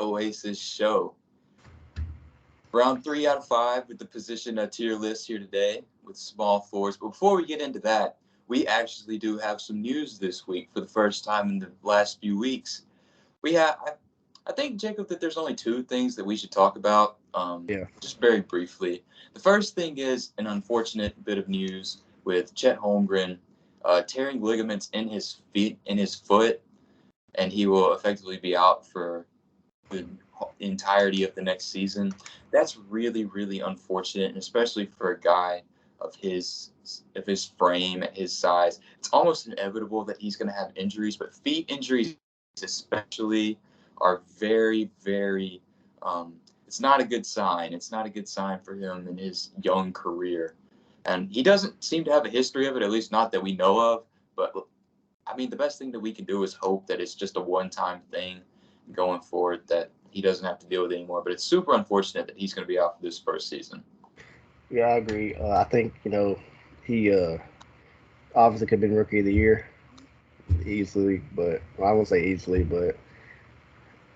Oasis show. Round 3 out of 5 with the position tier list here today with small forwards. But before we get into that, we actually do have some news this week for the first time in the last few weeks. I think, Jacob, that there's only two things that we should talk about, Yeah. just very briefly. The first thing is an unfortunate bit of news with Chet Holmgren tearing ligaments in his foot, and he will effectively be out for the entirety of the next season. That's really, really unfortunate, and especially for a guy of his frame, at his size. It's almost inevitable that he's going to have injuries, but feet injuries especially are very, very. It's not a good sign. It's not a good sign for him in his young career, and he doesn't seem to have a history of it, at least not that we know of. But I mean, the best thing that we can do is hope that it's just a one-time thing going forward, that he doesn't have to deal with it anymore. But it's super unfortunate that he's going to be out for this first season. Yeah, I agree. I think he obviously could have been rookie of the year easily, but well, I won't say easily, but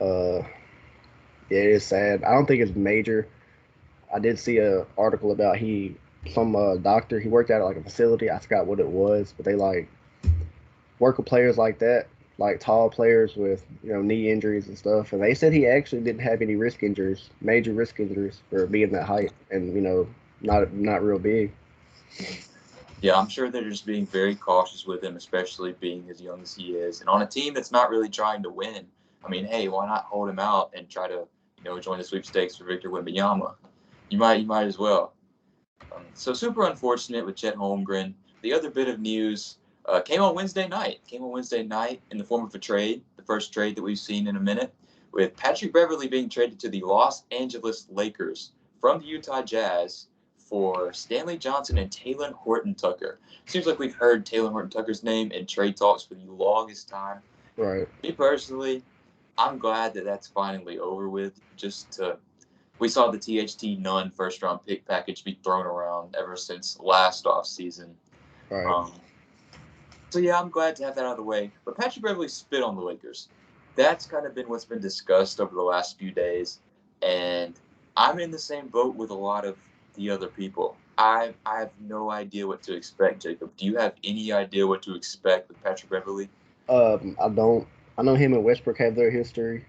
uh, yeah, it is sad. I don't think it's major. I did see a article about some doctor he worked at like a facility. I forgot what it was, but they like work with players like that, like tall players with knee injuries and stuff. And they said he actually didn't have any risk injuries, major risk injuries for being that height, and not real big. Yeah, I'm sure they're just being very cautious with him, especially being as young as he is, and on a team that's not really trying to win. I mean, hey, why not hold him out and try to, join the sweepstakes for Victor Wembanyama? You might as well. So super unfortunate with Chet Holmgren. The other bit of news came on Wednesday night. Came on Wednesday night in the form of a trade, the first trade that we've seen in a minute, with Patrick Beverley being traded to the Los Angeles Lakers from the Utah Jazz for Stanley Johnson and Taylor Horton Tucker. Seems like we've heard Taylor Horton Tucker's name in trade talks for the longest time. Right. Me personally, I'm glad that that's finally over with. We saw the THT Nunn first round pick package be thrown around ever since last offseason. Right. Um, so yeah, I'm glad to have that out of the way. But Patrick Beverley spit on the Lakers. That's kind of been what's been discussed over the last few days, and I'm in the same boat with a lot of the other people. I have no idea what to expect, Jacob. Do you have any idea what to expect with Patrick Beverley? I don't. I know him and Westbrook have their history.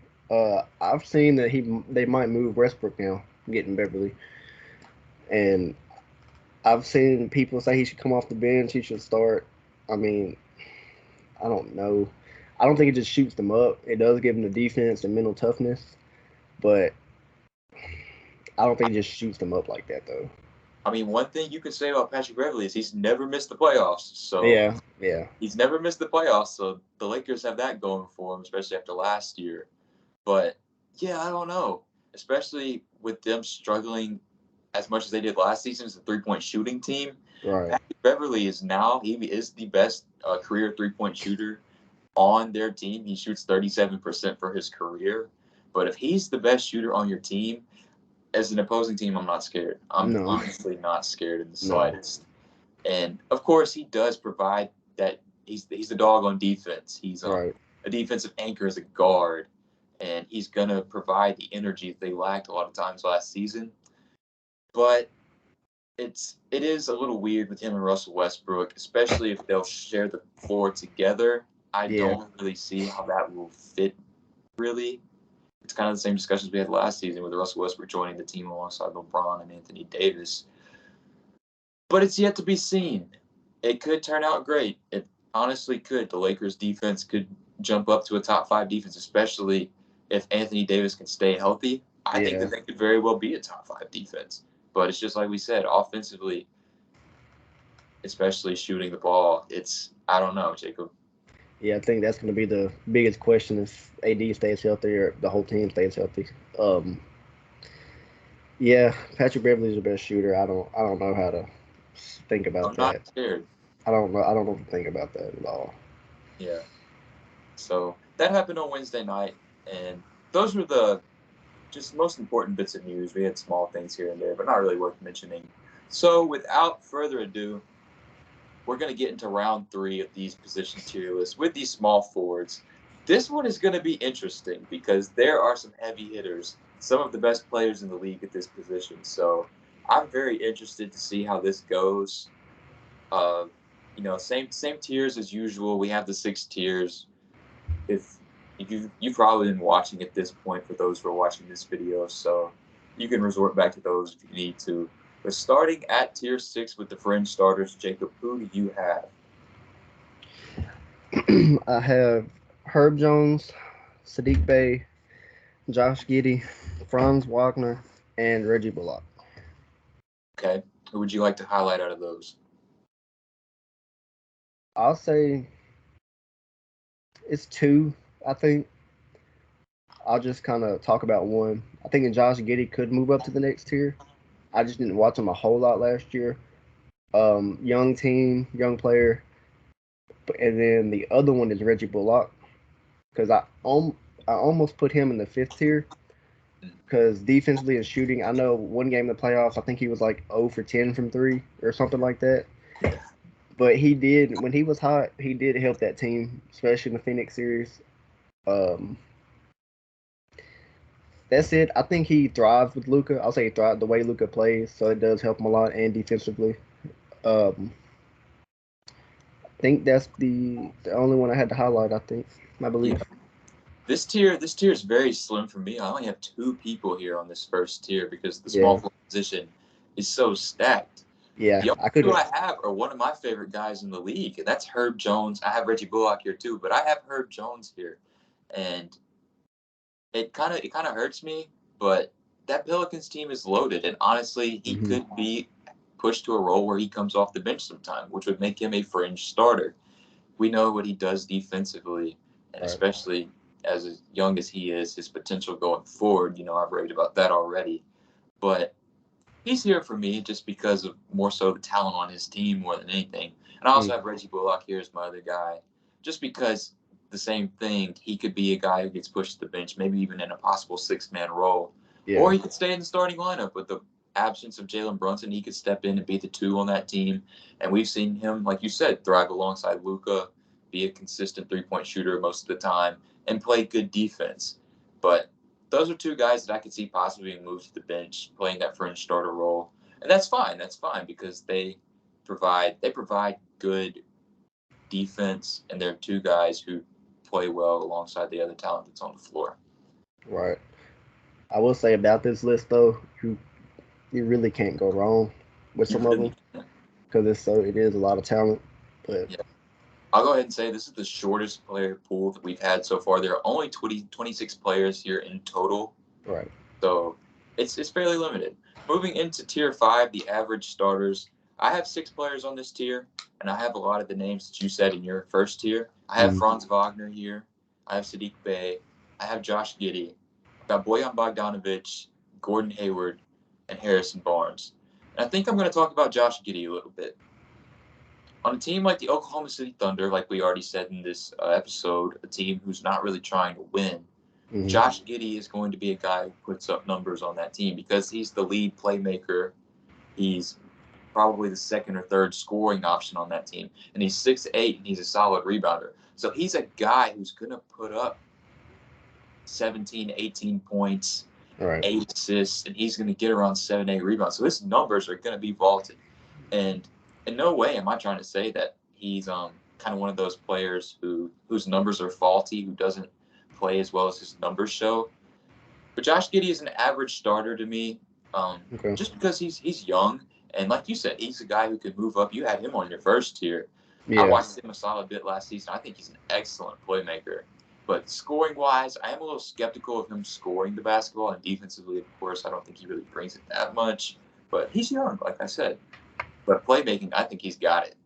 I've seen that they might move Westbrook now, getting Beverly, and I've seen people say he should come off the bench. He should start. I mean, I don't know. I don't think it just shoots them up. It does give them the defense and mental toughness, but I don't think it just shoots them up like that though. I mean, one thing you could say about Patrick Beverley is he's never missed the playoffs. So Yeah, yeah, he's never missed the playoffs. So the Lakers have that going for him, especially after last year. But yeah, I don't know. Especially with them struggling as much as they did last season as a 3-point shooting team. right. Patrick Beverley he is the best career 3-point shooter on their team. He shoots 37% for his career. But if he's the best shooter on your team, as an opposing team, I'm not scared. I'm No, honestly not scared in the no, slightest. And of course, he does provide that. He's the dog on defense. He's right. a defensive anchor as a guard, and he's gonna provide the energy that they lacked a lot of times last season. But it is a little weird with him and Russell Westbrook, especially if they'll share the floor together. I Yeah, don't really see how that will fit. Really, it's kind of the same discussions we had last season with Russell Westbrook joining the team alongside LeBron and Anthony Davis. But it's yet to be seen. It could turn out great. It honestly could. The Lakers defense could jump up to a top five defense, especially if Anthony Davis can stay healthy. I think yeah, that they could very well be a top five defense. But it's just like we said, offensively, especially shooting the ball, I don't know, Jacob. yeah. I think that's going to be the biggest question if AD stays healthy or the whole team stays healthy. Yeah, Patrick Beverly's the best shooter. I don't know how to think about I'm not that. scared. I don't know what to think about that at all. Yeah. So that happened on Wednesday night, and those were the just most important bits of news. We had small things here and there, but not really worth mentioning. So without further ado, we're going to get into round 3 of these position tier lists with these small forwards. This one is going to be interesting because there are some heavy hitters, some of the best players in the league at this position. So I'm very interested to see how this goes. Uh, same tiers as usual. We have the 6 tiers. If you've probably been watching at this point for those who are watching this video, so you can resort back to those if you need to. But starting at tier 6 with the fringe starters, Jacob, who do you have? I have Herb Jones, Sadiq Bey, Josh Giddey, Franz Wagner, and Reggie Bullock. Okay, who would you like to highlight out of those? I'll say it's 2, I think. I'll just kind of talk about one. I think Josh Giddey could move up to the next tier. I just didn't watch him a whole lot last year. Young team, young player. And then the other one is Reggie Bullock, because I almost put him in the 5th tier, because defensively and shooting, I know one game in the playoffs, I think he was like 0 for 10 from 3 or something like that. But he did, when he was hot, he did help that team, especially in the Phoenix series. That's it. I think he thrives with Luka. I'll say he thrives the way Luka plays, so it does help him a lot, and defensively. I think that's the only one I had to highlight, I believe. Yeah. This tier is very slim for me. I only have 2 people here on this first tier because the small forward position is so stacked. Yeah, the only 2 I have are one of my favorite guys in the league, and that's Herb Jones. I have Reggie Bullock here too, but I have Herb Jones here, and it kind of hurts me. But that Pelicans team is loaded, and honestly, he could be pushed to a role where he comes off the bench sometime, which would make him a fringe starter. We know what he does defensively, and especially as young as he is, his potential going forward. I've raved about that already, but he's here for me just because of more so the talent on his team more than anything. And I also have Reggie Bullock here as my other guy, just because the same thing. He could be a guy who gets pushed to the bench, maybe even in a possible 6-man role, or he could stay in the starting lineup with the absence of Jalen Brunson. He could step in and be the 2 on that team, and we've seen him, like you said, thrive alongside Luka, be a consistent 3-point shooter most of the time, and play good defense. But those are 2 guys that I could see possibly being moved to the bench, playing that fringe starter role, and that's fine. That's fine because they provide good defense, and they're 2 guys who play well alongside the other talent that's on the floor. Right. I will say about this list though, you really can't go wrong with some of them, because it is a lot of talent. But yeah. I'll go ahead and say this is the shortest player pool that we've had so far. There are only 26 players here in total. Right. So it's fairly limited. Moving into tier 5, the average starters. I have 6 players on this tier, and I have a lot of the names that you said in your first tier. I have Franz Wagner here. I have Sadiq Bey. I have Josh Giddey. I've got Bojan Bogdanovic, Gordon Hayward, and Harrison Barnes. And I think I'm going to talk about Josh Giddey a little bit. On a team like the Oklahoma City Thunder, like we already said in this episode, a team who's not really trying to win, Josh Giddey is going to be a guy who puts up numbers on that team because he's the lead playmaker. He's probably the 2nd or 3rd scoring option on that team. And he's 6'8", and he's a solid rebounder. So he's a guy who's going to put up 17, 18 points, 8 assists, and he's going to get around 7, 8 rebounds. So his numbers are going to be vaulted. And in no way am I trying to say that he's kind of one of those players whose numbers are faulty, who doesn't play as well as his numbers show. But Josh Giddey is an average starter to me, just because he's young. And like you said, he's a guy who could move up. You had him on your first tier. Yeah. I watched him a solid bit last season. I think he's an excellent playmaker. But scoring-wise, I am a little skeptical of him scoring the basketball. And defensively, of course, I don't think he really brings it that much. But he's young, like I said. But playmaking, I think he's got it.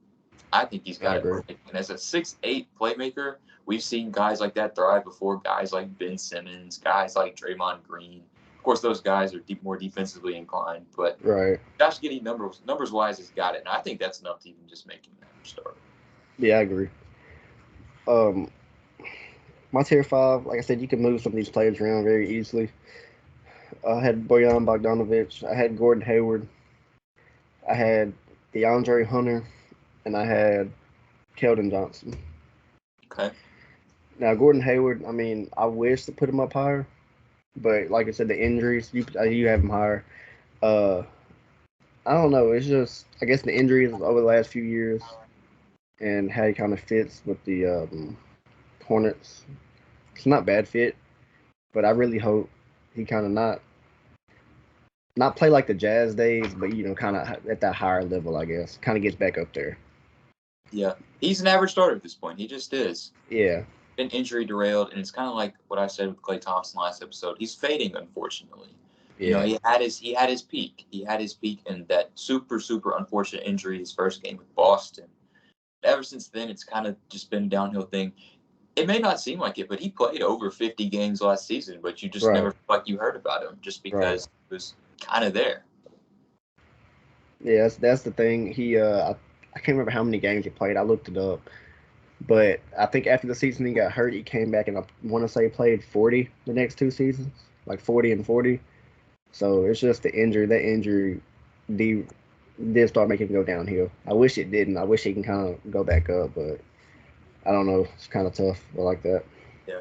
And as a 6'8" playmaker, we've seen guys like that thrive before, guys like Ben Simmons, guys like Draymond Green. Of course, those guys are more defensively inclined, but Josh Giddey, numbers-wise, has got it, and I think that's enough to even just make him an average starter. Yeah, I agree. My tier 5, like I said, you can move some of these players around very easily. I had Bojan Bogdanovic. I had Gordon Hayward. I had DeAndre Hunter, and I had Keldon Johnson. Okay. Now Gordon Hayward, I mean, I wish to put him up higher, but like I said, the injuries, you have him higher. Uh, I don't know. It's just I guess the injuries over the last few years and how he kind of fits with the Hornets. It's not bad fit, but I really hope he kind of not play like the Jazz days, but kind of at that higher level, I guess. Kind of gets back up there. Yeah, he's an average starter at this point. He just is. Yeah. Been injury derailed, and it's kind of like what I said with Klay Thompson last episode. He's fading, unfortunately. Yeah. He had his peak. He had his peak in that super unfortunate injury his first game with Boston. Ever since then, it's kind of just been a downhill thing. It may not seem like it, but he played over 50 games last season, but you just never felt like you heard about him just because he was kind of there. Yeah, that's the thing. I can't remember how many games he played. I looked it up. But I think after the season he got hurt, he came back and I want to say played 40 the next two seasons, like 40 and 40. So it's just the injury. That injury did start making him go downhill. I wish it didn't. I wish he can kind of go back up, but I don't know. It's kind of tough. I like that. Yeah.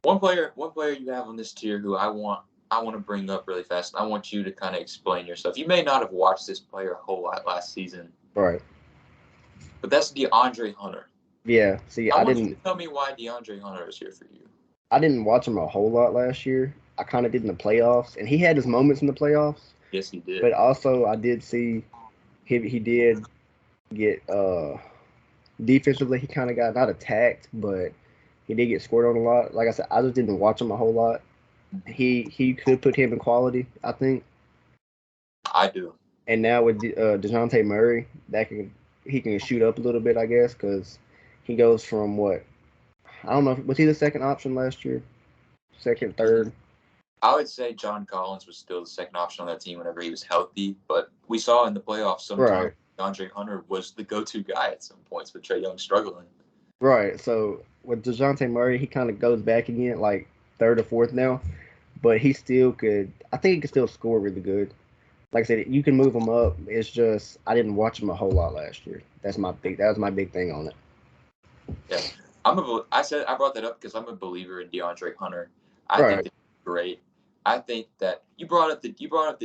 One player you have on this tier who I want to bring up really fast. I want you to kind of explain yourself. You may not have watched this player a whole lot last season. Right. But that's DeAndre Hunter. Yeah. See, I want you to tell me why DeAndre Hunter is here for you. I didn't watch him a whole lot last year. I kind of did in the playoffs, and he had his moments in the playoffs. Yes, he did. But also, I did see he did get defensively. He kind of got not attacked, but he did get scored on a lot. Like I said, I just didn't watch him a whole lot. He could put him in quality, I think. I do. And now with DeJounte Murray, he can shoot up a little bit, I guess, because he goes from what? I don't know. Was he the second option last year? Second, third? I would say John Collins was still the second option on that team whenever he was healthy, but we saw in the playoffs sometimes DeAndre Hunter was the go-to guy at some points with Trae Young struggling. Right. So with DeJounte Murray, he kind of goes back again, like third or fourth now, but he still could. I think he could still score really good. Like I said, you can move him up. It's just I didn't watch him a whole lot last year. That was my big thing on it. Yeah, I brought that up because I'm a believer in DeAndre Hunter. I think that's great. I think that you brought up the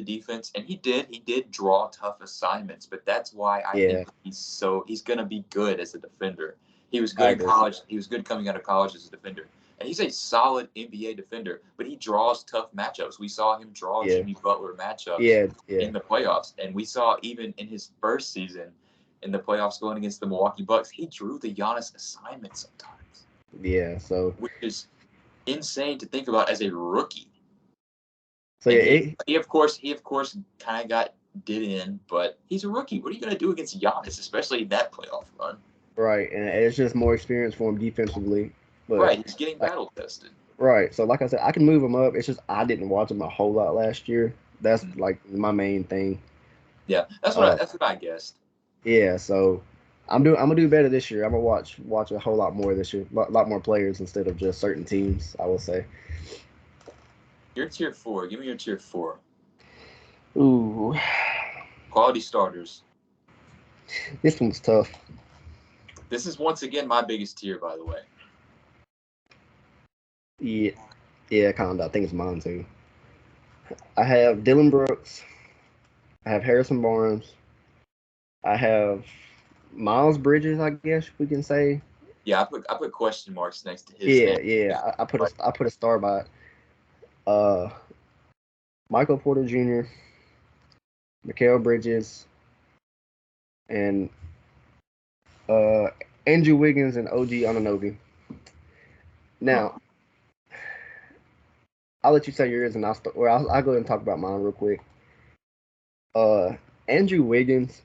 defense, and he did draw tough assignments, but that's why I think he's gonna be good as a defender. He was good in college. He was good coming out of college as a defender. And he's a solid NBA defender, but he draws tough matchups. We saw him draw Jimmy Butler matchups in the playoffs. And we saw even in his first season in the playoffs going against the Milwaukee Bucks, he drew the Giannis assignment sometimes. Yeah, so which is insane to think about as a rookie. So he of course kind of did in, but he's a rookie. What are you going to do against Giannis, especially in that playoff run? Right, and it's just more experience for him defensively. But, he's getting battle tested. Right, so like I said, I can move him up. It's just I didn't watch him a whole lot last year. That's like my main thing. Yeah, that's what I guessed. Yeah, so I'm gonna do better this year. I'm gonna watch a whole lot more this year, a lot more players instead of just certain teams. I will say. Your tier 4. Give me your tier 4. Ooh. Quality starters. This one's tough. This is once again my biggest tier, by the way. Yeah, kind of. I think it's mine too. I have Dillon Brooks. I have Harrison Barnes. I have Miles Bridges, I guess we can say. Yeah, I put question marks next to his name. Yeah. I put a star by it. Michael Porter Jr., Mikal Bridges, and Andrew Wiggins and OG Anunoby. Now, I'll let you say yours, and I'll go ahead and talk about mine real quick. Andrew Wiggins,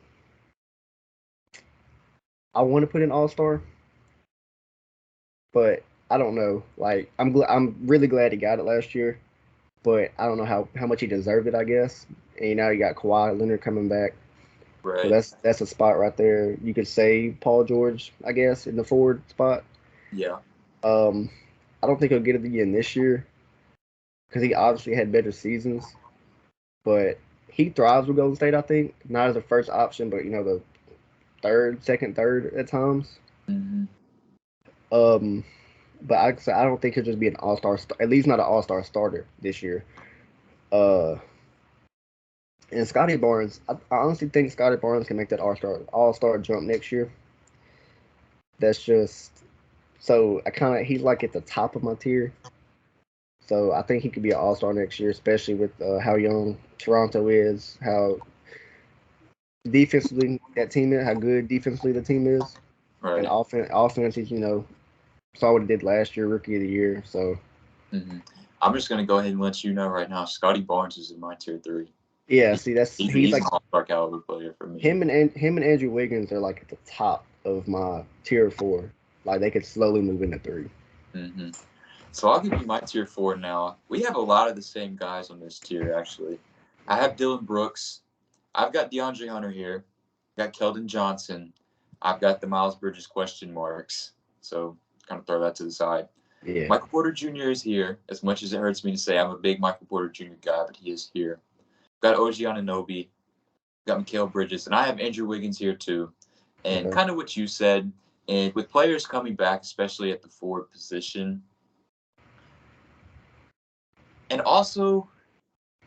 I want to put in All-Star, but I don't know. Like, I'm really glad he got it last year, but I don't know how much he deserved it, I guess. And now you got Kawhi Leonard coming back. Right. So that's a spot right there. You could say Paul George, I guess, in the forward spot. Yeah. I don't think he'll get it again this year because he obviously had better seasons. But he thrives with Golden State, I think. Not as a first option, but, the second, third at times. Mm-hmm. but I don't think he'll just be an all-star, at least not an all-star starter this year. Uh, and Scotty Barnes, I honestly think Scotty Barnes can make that all-star jump next year. That's just so he's like at the top of my tier. So I think he could be an all-star next year, especially with how young Toronto is, how defensively that team is, how good defensively the team is, and Right. offense is saw what he did last year, rookie of the year. So Hmm. I'm just gonna go ahead and let you know right now. Scotty Barnes is in my tier 3. yeah, He's see he's he's an like all-star caliber player for me. him and Andrew Wiggins are like at the top of my tier 4. Like they could slowly move into 3. Hmm. So I'll give you my tier 4 now. We have a lot of the same guys on this tier actually. I have Dylan Brooks. I've got DeAndre Hunter here. Got Keldon Johnson. I've got the Miles Bridges question marks. So kind of throw that to the side. Yeah. Michael Porter Jr. is here. As much as it hurts me to say, I'm a big Michael Porter Jr. guy, but he is here. Got OG Anunoby. Got Mikal Bridges, and I have Andrew Wiggins here too. And Okay. kind of what you said, and with players coming back, especially at the forward position, and also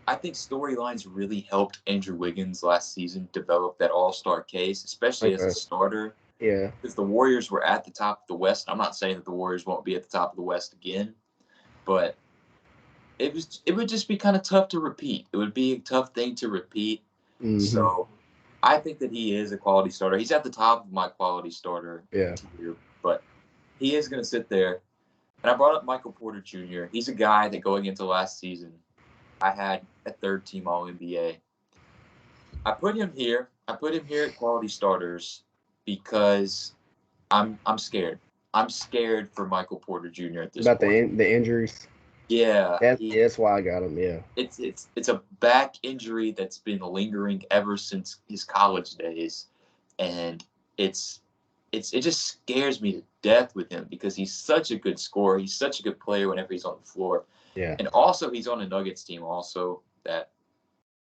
I think storylines really helped Andrew Wiggins last season develop that all-star case, especially as a Okay. starter, Yeah. because the Warriors were at the top of the West. I'm not saying that the Warriors won't be at the top of the West again, but it would just be kind of tough to repeat. It would be a tough thing to repeat. Hmm. So I think that he is a quality starter. He's at the top of my quality starter Yeah. tier, but he is going to sit there. And I brought up Michael Porter Jr. He's a guy that going into last season, I had a third team All NBA. I put him here. I put him here at quality starters because I'm scared. I'm scared for Michael Porter Jr. at this About point. the injuries. Yeah, That's why I got him. Yeah. it's a back injury that's been lingering ever since his college days, and it's it just scares me to death with him because he's such a good scorer. He's such a good player whenever he's on the floor, Yeah. and also he's on a Nuggets team also that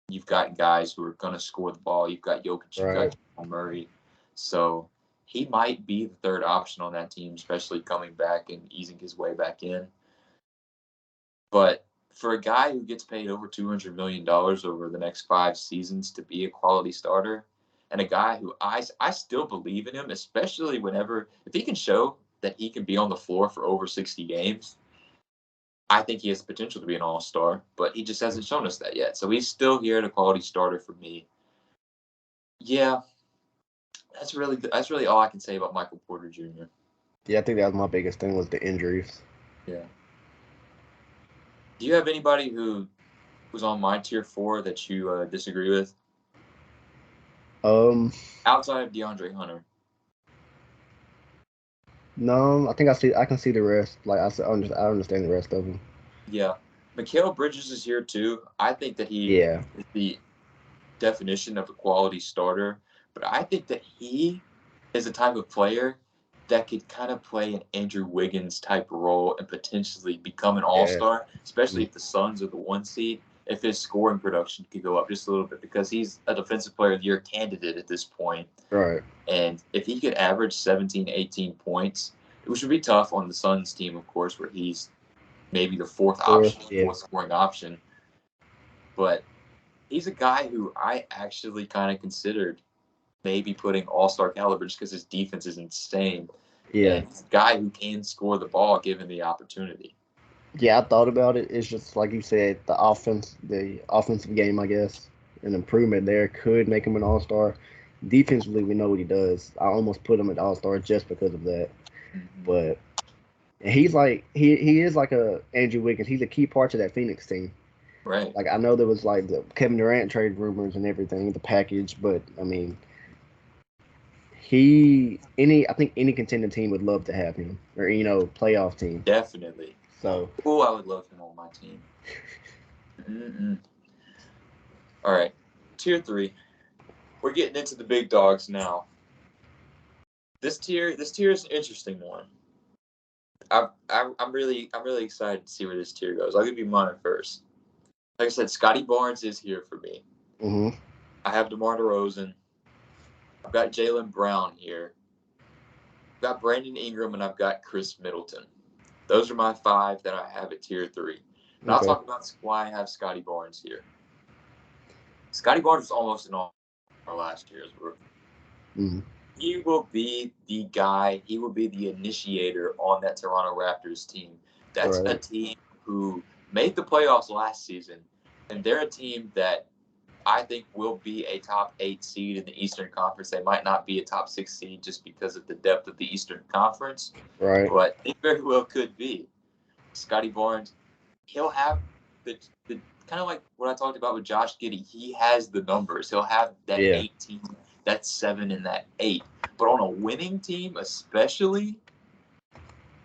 you've got guys who are gonna score the ball. You've got Jokic, you've got Right. Jamal Murray, so he might be the third option on that team, especially coming back and easing his way back in. But for a guy who gets paid over $200 million over the next 5 seasons to be a quality starter, and a guy who I still believe in him, especially whenever if he can show that he can be on the floor for over 60 games, I think he has the potential to be an all-star, but he just hasn't shown us that yet. So he's still here at a quality starter for me. Yeah, that's really all I can say about Michael Porter Jr. Yeah. I think that was my biggest thing was the injuries. Yeah. Do you have anybody who was on my tier 4 that you disagree with Um. outside of DeAndre Hunter? No, I think I can see the rest. Like I understand the rest of them. Yeah. Mikal Bridges is here too. I think that he Yeah. is the definition of a quality starter, but I think that he is the type of player that could kind of play an Andrew Wiggins type role and potentially become an all Yeah. star, especially Mm. if the Suns are the 1 seed, if his scoring production could go up just a little bit because he's a defensive player of the year candidate at this point. Right. And if he could average 17, 18 points, which would be tough on the Suns team, of course, where he's maybe the fourth Fourth. option, Yeah. fourth scoring option. But he's a guy who I actually kind of considered maybe putting all-star caliber just because his defense is insane. Yeah. And he's a guy who can score the ball given the opportunity. Yeah. I thought about it. It's just like you said, the offensive game, I guess, an improvement there could make him an all star. Defensively, we know what he does. I almost put him at all star just because of that. Mm-hmm. But he's like he is like a Andrew Wiggins. He's a key part to that Phoenix team. Right. Like I know there was like the Kevin Durant trade rumors and everything, the package, but I mean, I think any contending team would love to have him, or playoff team. Definitely. So Oh, I would love him on my team. Mm-mm. All right. Tier 3. We're getting into the big dogs now. This tier is an interesting one. I'm really excited to see where this tier goes. I'll give you mine first. Like I said, Scotty Barnes is here for me. hmm I have DeMar DeRozan. I've got Jaylen Brown here. I've got Brandon Ingram and I've got Chris Middleton. Those are my 5 that I have at tier 3. And I'll Okay. talk about why I have Scotty Barnes here. Scotty Barnes was almost an all-star last year as a rookie. Mm-hmm. He will be the guy. He will be the initiator on that Toronto Raptors team. That's a team who made the playoffs last season, and they're a team that I think will be a top 8 seed in the Eastern Conference. They might not be a top 6 seed just because of the depth of the Eastern Conference, Right. but they very well could be. Scotty Barnes, he'll have the kind of like what I talked about with Josh Giddey. He has the numbers. He'll have that 18, that 7, and that 8. But on a winning team, especially,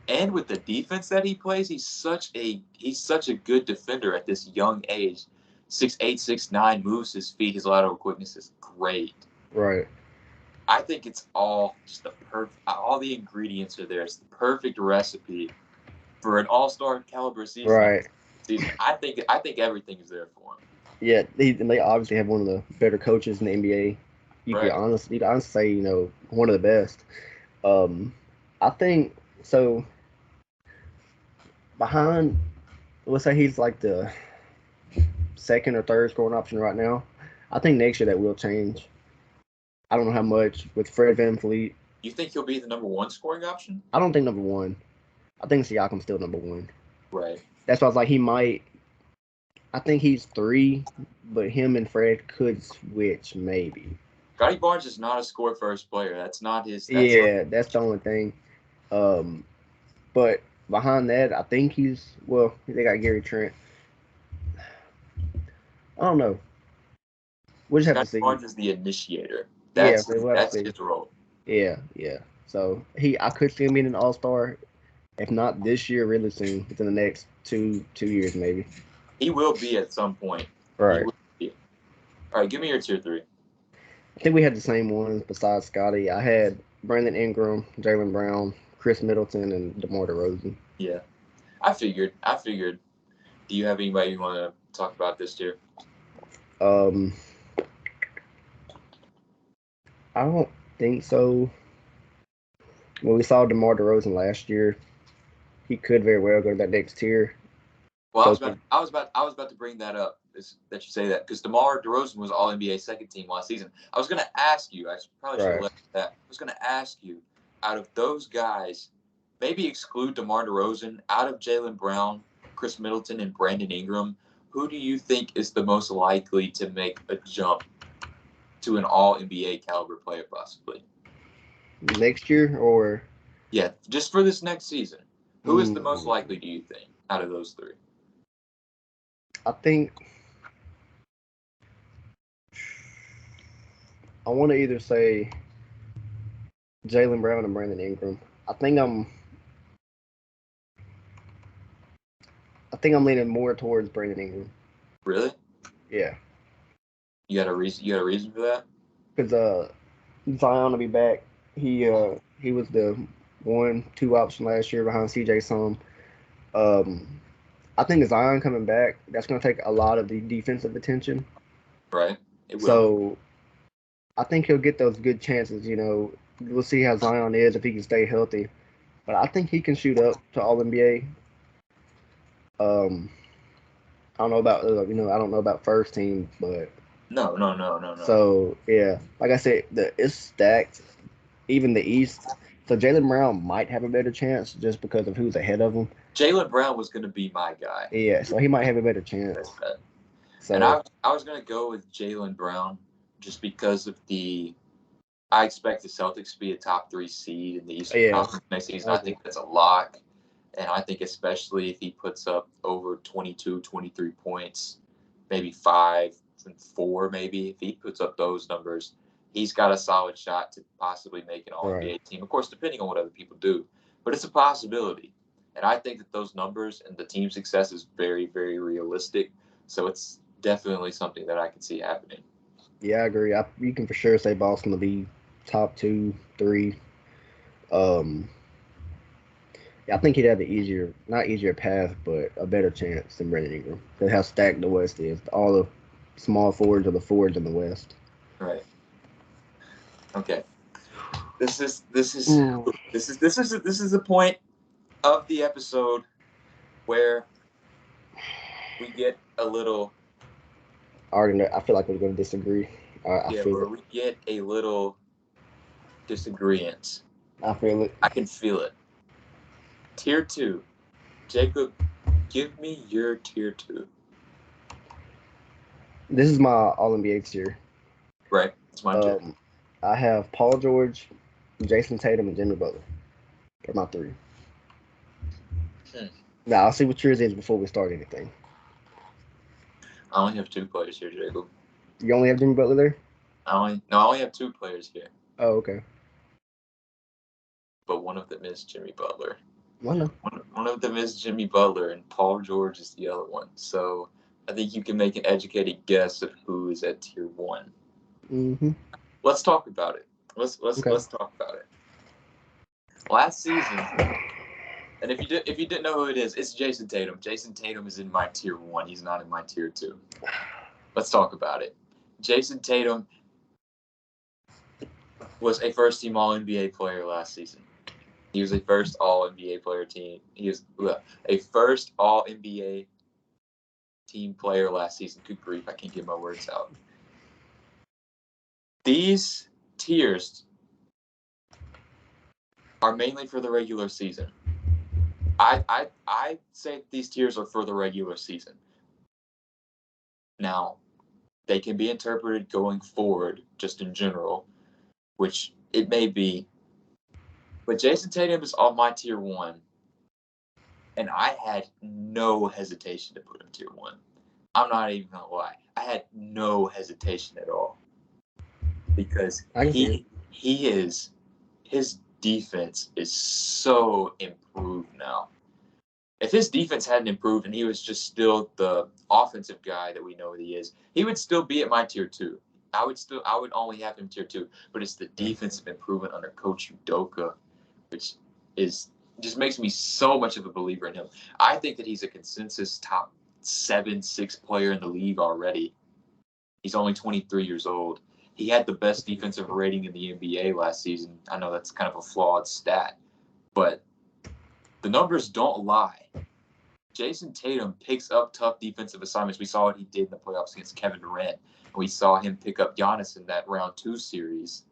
and with the defense that he plays, he's such a good defender at this young age. 6'8", 6'9", moves his feet. His lateral quickness is great. Right. I think it's all just the perfect. All the ingredients are there. It's the perfect recipe for an all-star caliber season. Right. I think everything is there for him. Yeah, they obviously have one of the better coaches in the NBA. You could honestly say, one of the best. I think so. Behind, let's say he's like the second or third scoring option right now. I think next year that will change. I don't know how much with Fred VanVleet. You think he'll be the number 1 scoring option? I don't think number 1. I think Siakam's still number 1. Right. That's why I was like, he might. I think he's 3, but him and Fred could switch maybe. Scotty Barnes is not a score first player. That's not his. That's the only thing. But behind that, I think they got Gary Trent. I don't know. We'll just have to see. Barnes is the initiator. That's his role. Yeah. So I could see him being an all-star, if not this year, really soon, within the next two years maybe. He will be at some point. Right. All right, give me your tier 3. I think we had the same ones besides Scotty. I had Brandon Ingram, Jaylen Brown, Chris Middleton, and DeMar DeRozan. Yeah, I figured. Do you have anybody you want to talk about this tier? I don't think so. When we saw DeMar DeRozan last year, he could very well go to that next tier. Well, I was about to bring that up. That you say that because DeMar DeRozan was All NBA second team last season. I was going to ask you. I probably should have left that. I was going to ask you, out of those guys, maybe exclude DeMar DeRozan, out of Jaylen Brown, Chris Middleton, and Brandon Ingram, who do you think is the most likely to make a jump to an All NBA caliber player, possibly next year, or just for this next season? Who is the most likely, do you think, out of those 3? I think I want to either say Jaylen Brown and Brandon Ingram. I think I'm leaning more towards Brandon Ingram. Really? Yeah. You got a reason for that? Because Zion will be back. He was the 1-2 option last year behind CJ Sum. I think Zion coming back, that's going to take a lot of the defensive attention. Right. It will. So I think he'll get those good chances. We'll see how Zion is if he can stay healthy. But I think he can shoot up to All NBA. I don't know about I don't know about first team, but no. So yeah, like I said, it's stacked. Even the East. So Jaylen Brown might have a better chance just because of who's ahead of him. Jaylen Brown was going to be my guy. Yeah, so he might have a better chance. So, and I was going to go with Jaylen Brown just because of I expect the Celtics to be a top 3 seed in the Eastern Conference next season. I think that's a lock. And I think especially if he puts up over 22, 23 points, maybe 5 and 4 maybe, if he puts up those numbers, he's got a solid shot to possibly make an All-NBA team. Of course, depending on what other people do. But it's a possibility. And I think that those numbers and the team success is very, very realistic. So it's definitely something that I can see happening. Yeah, I agree. You can for sure say Boston will be top 2, 3. I think he'd have the not easier path, but a better chance than Brandon Ingram. That's how stacked the West is. All the small forwards are the forwards in the West. Right. Okay. This is the point of the episode where we get a little I feel like we're going to disagree. I feel where it. we get a little disagreement. I feel it. I can feel it. Tier 2. Jacob, give me your tier 2. This is my All NBA tier. Right, it's my tier. I have Paul George, Jason Tatum, and Jimmy Butler. They're my 3. Now I'll see what yours is before we start anything. I only have 2 players here, Jacob. You only have Jimmy Butler there? I only have 2 players here. Oh, okay. But one of them is Jimmy Butler. One of them is Jimmy Butler, and Paul George is the other one. So I think you can make an educated guess of who is at tier 1. Mm-hmm. Let's talk about it. Let's talk about it. Last season, and if you didn't know who it is, it's Jason Tatum. Jason Tatum is in my tier 1. He's not in my tier 2. Let's talk about it. Jason Tatum was a first-team All-NBA player last season. He was a first All-NBA player team. He was a first All-NBA team player last season. Good grief, I can't get my words out. These tiers are mainly for the regular season. I say these tiers are for the regular season. Now, they can be interpreted going forward, just in general, which it may be. But Jason Tatum is on my tier 1, and I had no hesitation to put him tier 1. I'm not even going to lie. I had no hesitation at all. Because his defense is so improved now. If his defense hadn't improved and he was just still the offensive guy that we know he is, he would still be at my tier 2. I would only have him tier 2, but it's the defensive improvement under Coach Udoka, which just makes me so much of a believer in him. I think that he's a consensus top 7-6 player in the league already. He's only 23 years old. He had the best defensive rating in the NBA last season. I know that's kind of a flawed stat, but the numbers don't lie. Jason Tatum picks up tough defensive assignments. We saw what he did in the playoffs against Kevin Durant. We saw him pick up Giannis in that round 2 series.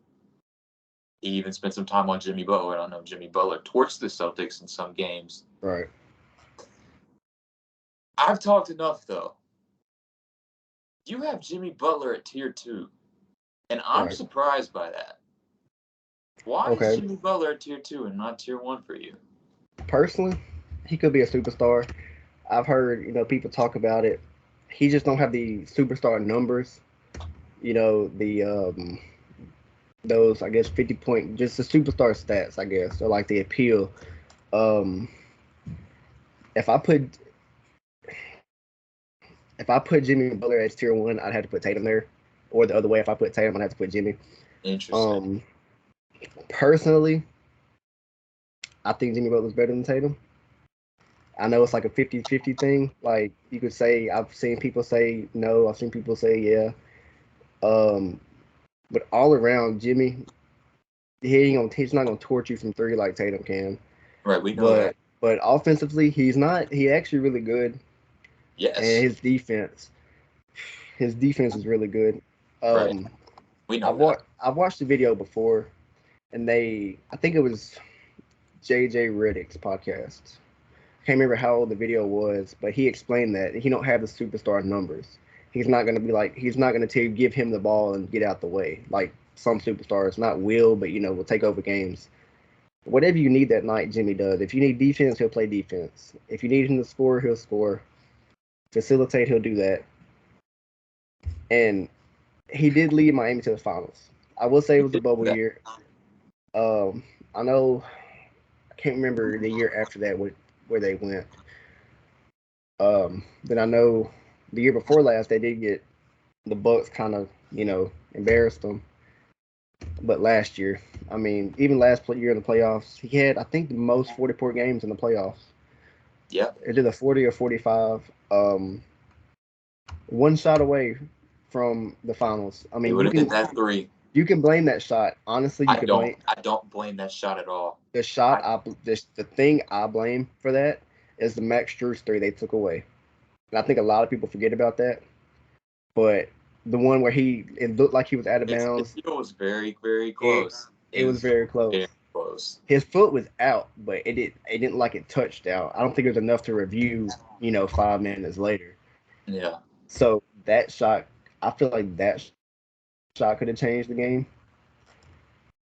He even spent some time on Jimmy Butler. I know Jimmy Butler torched the Celtics in some games. Right. I've talked enough, though. You have Jimmy Butler at tier 2, and I'm surprised by that. Why is Jimmy Butler at tier 2 and not tier 1 for you? Personally, he could be a superstar. I've heard, people talk about it. He just don't have the superstar numbers. Those, I guess, 50-point, just the superstar stats, I guess, or like the appeal. If I put Jimmy Butler as tier 1, I'd have to put Tatum there. Or the other way, if I put Tatum, I'd have to put Jimmy. Interesting. Personally, I think Jimmy Butler's better than Tatum. I know it's like a 50-50 thing. Like, you could say, I've seen people say no, I've seen people say yeah. But all around, Jimmy, he's not gonna torch you from 3 like Tatum can. Right, we know that. But offensively, he's actually really good. Yes. And his defense is really good. Right. We know that. I've watched the video before, and I think it was JJ Redick's podcast. I can't remember how old the video was, but he explained that he don't have the superstar numbers. He's not going to tell you, give him the ball and get out the way. Like some superstars, not will, but, will take over games. Whatever you need that night, Jimmy does. If you need defense, he'll play defense. If you need him to score, he'll score. Facilitate, he'll do that. And he did lead Miami to the finals. I will say it was a bubble year. I know, I can't remember the year after that where they went. Then I know the year before last, they did get the Bucks kind of, embarrassed them. But last year, I mean, even last year in the playoffs, he had, I think, the most 40-point games in the playoffs. Yeah. Either 40 or 45. One shot away from the finals. I mean, he would have hit that 3. You can blame that shot. Honestly, I don't blame that shot at all. The the thing I blame for that is the Max Strus three they took away, and I think a lot of people forget about that. But the one where it looked like he was out of The bounds. deal was very, very It close. it was very close. Very close. His foot was out, but it didn't like it touched out. I don't think it was enough to review, 5 minutes later. Yeah. So that shot, I feel like that shot could have changed the game.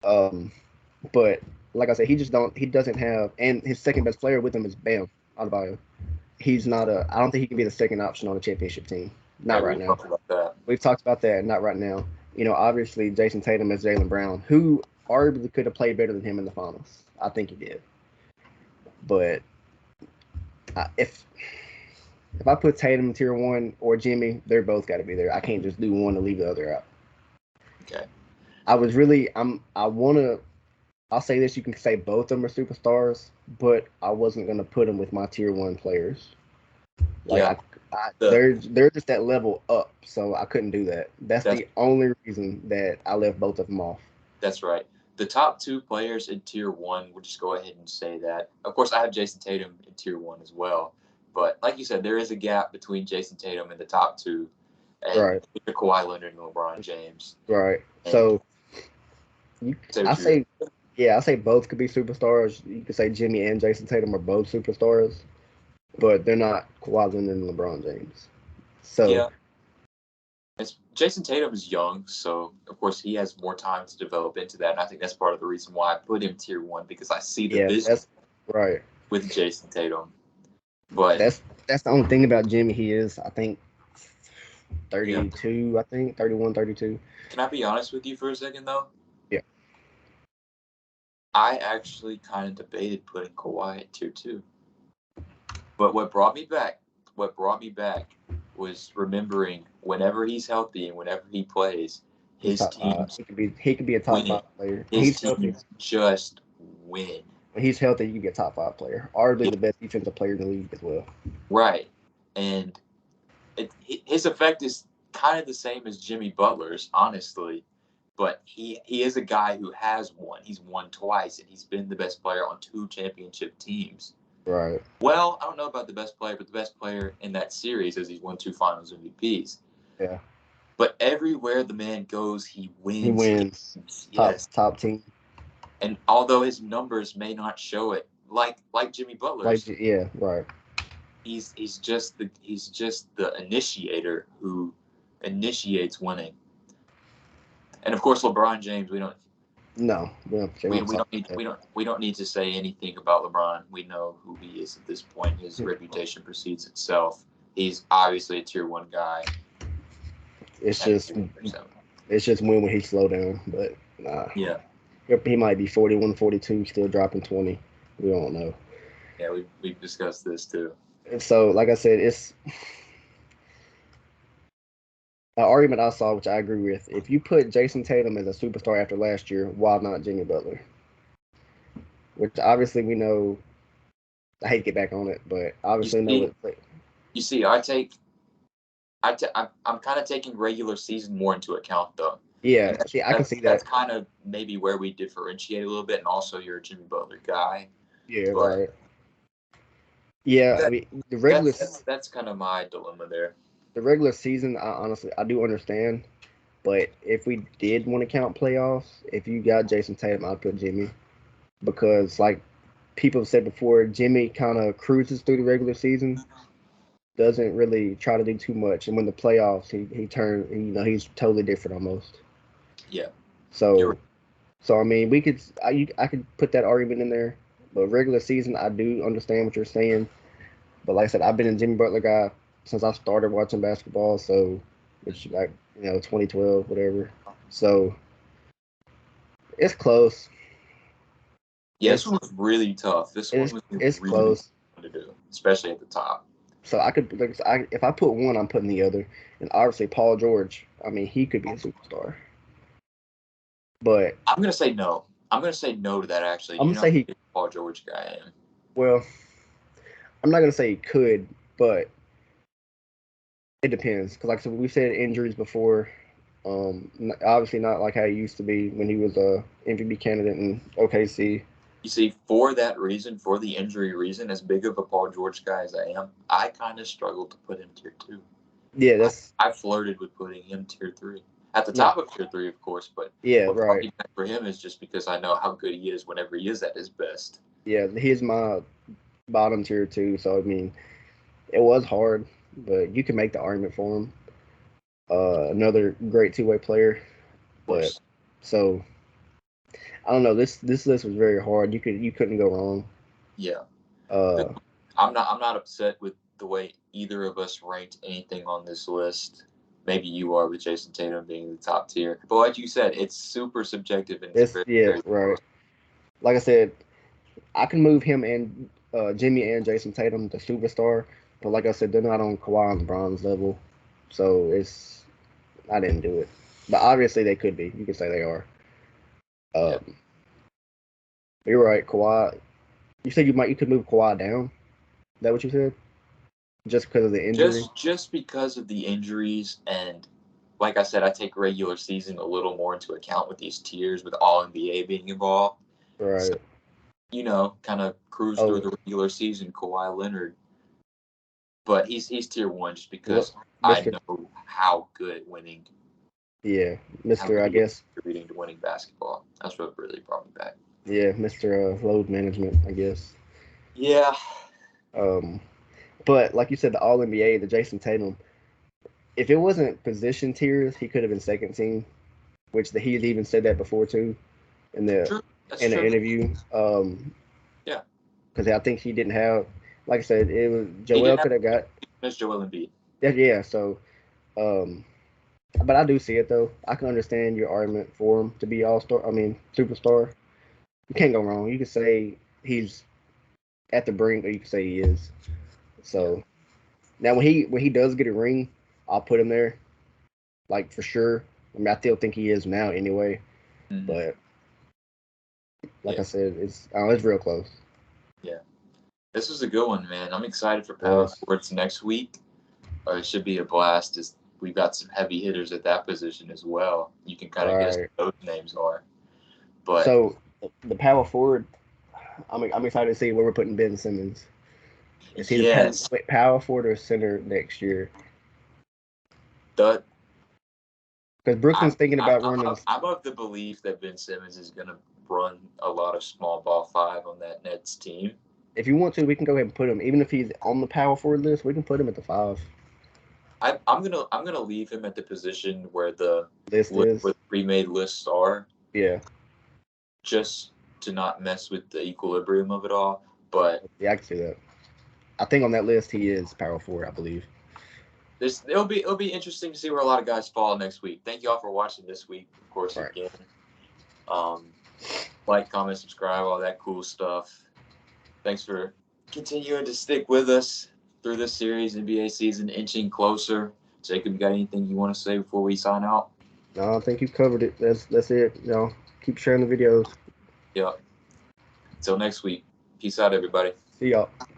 But like I said, he doesn't have, and his second best player with him is Bam Adebayo. He's not a. I don't think he can be the second option on a championship team. Not Yeah, right we now. talked about that. We've talked about that. Not right now. Obviously Jason Tatum is Jaylen Brown, who arguably could have played better than him in the finals. I think he did. But if I put Tatum in tier one or Jimmy, they're both got to be there. I can't just do one and leave the other out. Okay. I'll say this: you can say both of them are superstars, but I wasn't gonna put them with my tier one players. Like they're just that level up, so I couldn't do that. That's the only reason that I left both of them off. That's right. The top two players in tier one, we'll just go ahead and say that. Of course, I have Jason Tatum in tier one as well. But like you said, there is a gap between Jason Tatum and the top two, and Right. Kawhi Leonard and LeBron James. Right. So I say both could be superstars. You could say Jimmy and Jason Tatum are both superstars, but they're not Kawhi Leonard and LeBron James. So yeah. Jason Tatum is young, so of course he has more time to develop into that, and I think that's part of the reason why I put him tier one, because I see the vision that's right with Jason Tatum. But that's the only thing about Jimmy. He is, I think, 32. I think 31, 32. Can I be honest with you for a second though? Yeah. I actually kind of debated putting Kawhi at tier two, but what brought me back was remembering whenever he's healthy and whenever he plays, his teams he could be a top 5 player. His teams just win. When he's healthy, you can get top 5 player. Arguably the best defensive player in the league as well. Right, and his effect is kind of the same as Jimmy Butler's, honestly. But he is a guy who has won. He's won twice, and he's been the best player on 2 championship teams. Right. Well, I don't know about the best player, but the best player in that series is he's won 2 Finals MVPs. Yeah. But everywhere the man goes, he wins. He wins. Top team. And although his numbers may not show it, like Jimmy Butler's, right. He's just the initiator who initiates winning. And of course, LeBron James, we don't need to say anything about LeBron. We know who he is at this point. His reputation precedes itself. He's obviously a tier one guy. It's just when he slow down, but nah. Yeah. He might be 41, 42, still dropping 20. We don't know. Yeah, we've discussed this too. And so, like I said, it's an argument I saw, which I agree with. If you put Jason Tatum as a superstar after last year, why not Jimmy Butler? Which obviously we know. I hate to get back on it, but obviously know it. You see, I'm kind of taking regular season more into account, though. Yeah, I can see that. That's kind of maybe where we differentiate a little bit, and also you're a Jimmy Butler guy. Yeah, right. Yeah, I mean the regular. That's kind of my dilemma there. The regular season, I do understand, but if we did want to count playoffs, if you got Jason Tatum, I'd put Jimmy, because like people have said before, Jimmy kind of cruises through the regular season, doesn't really try to do too much, and when the playoffs, he's totally different almost. Yeah. So I mean, I could put that argument in there, but regular season, I do understand what you're saying, but like I said, I've been a Jimmy Butler guy since I started watching basketball, so it's like 2012, whatever. So it's close. Yeah, this one was really tough. This one was really close to do, especially at the top. So if I put one, I'm putting the other, and obviously Paul George. I mean, he could be a superstar, but I'm gonna say no. I'm gonna say no to that. Actually, I'm gonna say he Paul George guy I am. Well, I'm not gonna say he could, but it depends, because like I said, we said injuries before. Obviously not like how he used to be when he was a MVP candidate in OKC. You see, for that reason, for the injury reason, as big of a Paul George guy as I am, I kind of struggled to put him tier 2. Yeah, that's I flirted with putting him tier 3. At the not. top of tier 3, of course, but Yeah, what's right. holding back for him is just because I know how good he is whenever he is at his best. Yeah, he's my bottom tier 2. So I mean, it was hard, but you can make the argument for him. Another great two-way player, Of but course. so I don't know. This list was very hard. You couldn't go wrong. Yeah. Uh, I'm not upset with the way either of us ranked anything on this list. Maybe you are with Jason Tatum being the top tier. But like you said, it's super subjective and it's it's very, yeah, very right. close. Like I said, I can move him and Jimmy and Jason Tatum to superstar, but like I said, they're not on Kawhi and LeBron's level, so it's I didn't do it. But obviously they could be. You can say they are. Yeah. Um, you're right, Kawhi. You said you could move Kawhi down. Is that what you said? Just because of the injury? Just because of the injuries and like I said, I take regular season a little more into account with these tiers with all NBA being involved. So, Right. kind of cruise through Oh, the regular season, Kawhi Leonard. But he's tier 1 just what, because I Mister? know how good winning, Yeah, how Mister. good I he is guess. contributing to winning basketball. That's what really brought me back. Yeah, Mister. Load management. I guess. Yeah, Um, but like you said, the All NBA, the Jason Tatum. If it wasn't position tiers, he could have been second team, which he had even said that before too in the true. That's true. interview. Yeah, Because I think he didn't have, like I said, it was he Joel didn't have could have got. Miss Joel Embiid. Yeah, yeah. So, um, but I do see it though. I can understand your argument for him to be all star. I mean, superstar. You can't go wrong. You can say he's at the brink, or you can say he is. Yeah. So now when he does get a ring, I'll put him there, like for sure. I mean, I still think he is now anyway. Mm-hmm. But like Yeah. I said, it's real close. Yeah. This was a good one, man. I'm excited for It Power was Forwards next week. It should be a blast. We've got some heavy hitters at that position as well. You can kind of guess right. what those names are. But So the power forward, I'm excited to see where we're putting Ben Simmons. Is he the yes, power forward or center next year? the Because Brooklyn's thinking about running. I'm of the belief that Ben Simmons is going to run a lot of small ball 5 on that Nets team. If you want to, we can go ahead and put him. Even if he's on the power forward list, we can put him at the 5 I'm gonna leave him at the position where the list is. pre-made lists are, Yeah, just to not mess with the equilibrium of it all. But yeah, I can see that. I think on that list he is power forward, I believe. it'll be interesting to see where a lot of guys fall next week. Thank you all for watching this week, of course. Right. Again, like, comment, subscribe, all that cool stuff. Thanks for continuing to stick with us through this series, NBA season inching closer. Jacob, you got anything you want to say before we sign out? No, I think you covered it. That's it. Keep sharing the videos. Yeah. Until next week. Peace out, everybody. See y'all.